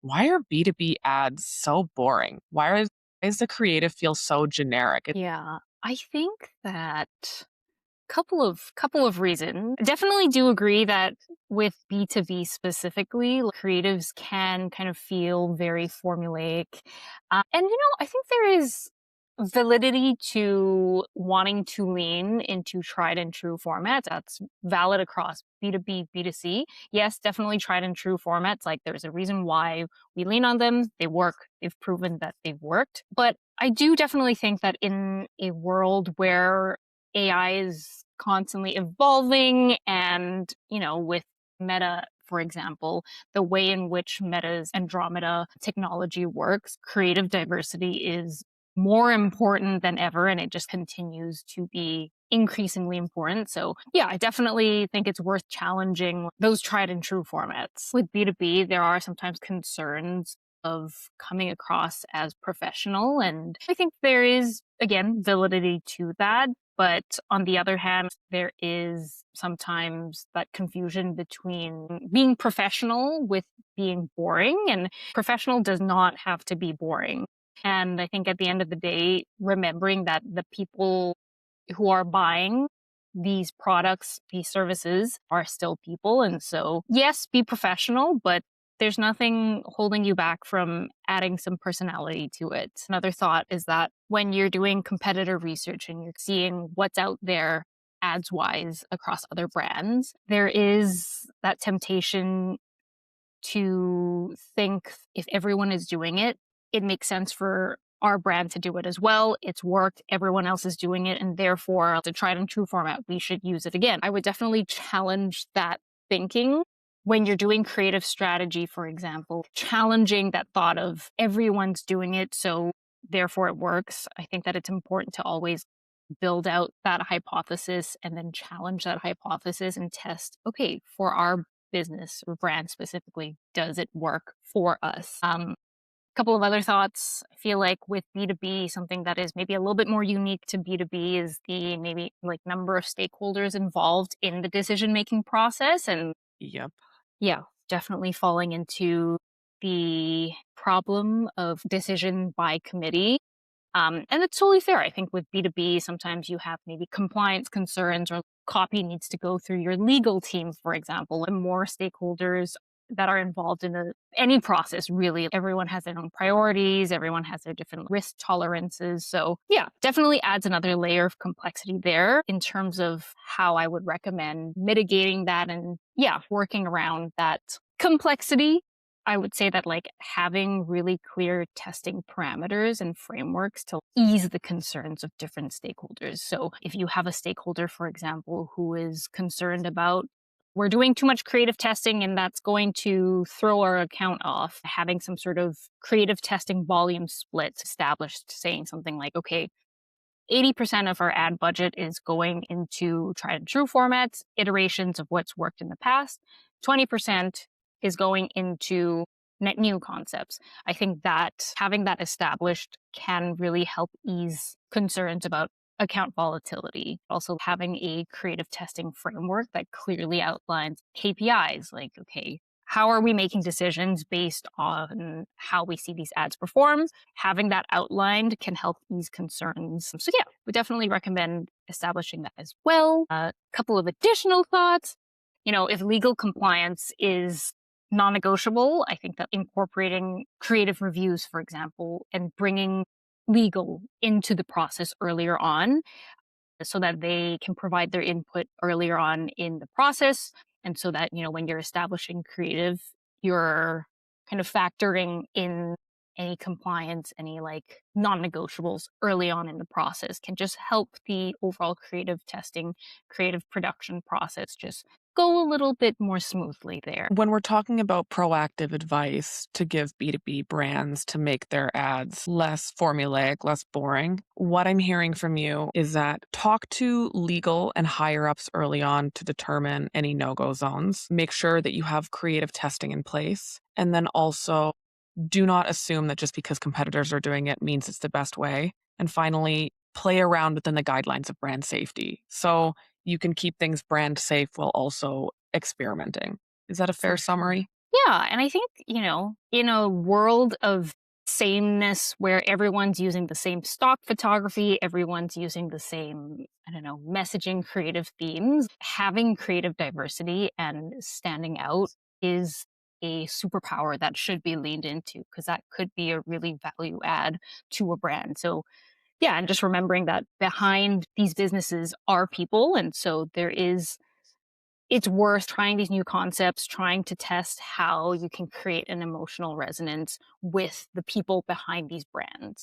Why are B2B ads so boring? Why does the creative feel so generic? Yeah, I think that couple of reasons. Definitely do agree that with B2B specifically, creatives can kind of feel very formulaic. And I think there is validity to wanting to lean into tried and true formats. That's valid across B2B, B2C. Yes, definitely tried and true formats. Like there's a reason why we lean on them. They work. They've proven that they've worked. But I do definitely think that in a world where AI is constantly evolving and, with Meta, for example, the way in which Meta's Andromeda technology works, creative diversity is more important than ever, and it just continues to be increasingly important. So, yeah, I definitely think it's worth challenging those tried and true formats. With B2B, there are sometimes concerns of coming across as professional. And I think there is, again, validity to that. But on the other hand, there is sometimes that confusion between being professional with being boring, and professional does not have to be boring. And I think at the end of the day, remembering that the people who are buying these products, these services are still people. And so, yes, be professional, but there's nothing holding you back from adding some personality to it. Another thought is that when you're doing competitor research and you're seeing what's out there ads wise across other brands, there is that temptation to think if everyone is doing it, it makes sense for our brand to do it as well. It's worked, everyone else is doing it, and therefore, the tried and true format, we should use it again. I would definitely challenge that thinking when you're doing creative strategy, for example, challenging that thought of everyone's doing it, so therefore it works. I think that it's important to always build out that hypothesis and then challenge that hypothesis and test, okay, for our business or brand specifically, does it work for us? Couple of other thoughts. I feel like with B2B, something that is maybe a little bit more unique to B2B is the maybe like number of stakeholders involved in the decision making process. And Yep. yeah, definitely falling into the problem of decision by committee. And it's totally fair. I think with B2B, sometimes you have maybe compliance concerns or copy needs to go through your legal team, for example, and more stakeholders that are involved in any process, really. Everyone has their own priorities, everyone has their different risk tolerances. So, yeah, definitely adds another layer of complexity there in terms of how I would recommend mitigating that and, yeah, working around that complexity. I would say that like having really clear testing parameters and frameworks to ease the concerns of different stakeholders. So if you have a stakeholder, for example, who is concerned about we're doing too much creative testing and that's going to throw our account off, having some sort of creative testing volume split established, saying something like, okay, 80% of our ad budget is going into tried and true formats, iterations of what's worked in the past. 20% is going into net new concepts. I think that having that established can really help ease concerns about account volatility. Also, having a creative testing framework that clearly outlines KPIs like, okay, how are we making decisions based on how we see these ads perform? Having that outlined can help ease concerns. So, yeah, we definitely recommend establishing that as well. A couple of additional thoughts. If legal compliance is non negotiable, I think that incorporating creative reviews, for example, and bringing legal into the process earlier on so that they can provide their input earlier on in the process. And so that, when you're establishing creative, you're kind of factoring in any compliance, any like non negotiables early on in the process can just help the overall creative testing, creative production process just go a little bit more smoothly there. When we're talking about proactive advice to give B2B brands to make their ads less formulaic, less boring, what I'm hearing from you is that talk to legal and higher ups early on to determine any no go zones. Make sure that you have creative testing in place. And then also do not assume that just because competitors are doing it means it's the best way. And finally, play around within the guidelines of brand safety. So you can keep things brand safe while also experimenting. Is that a fair For sure. summary? Yeah, and I think, in a world of sameness where everyone's using the same stock photography, everyone's using the same, I don't know, messaging, creative themes, having creative diversity and standing out is a superpower that should be leaned into because that could be a really value add to a brand. So, yeah, and just remembering that behind these businesses are people. And so it's worth trying these new concepts, trying to test how you can create an emotional resonance with the people behind these brands.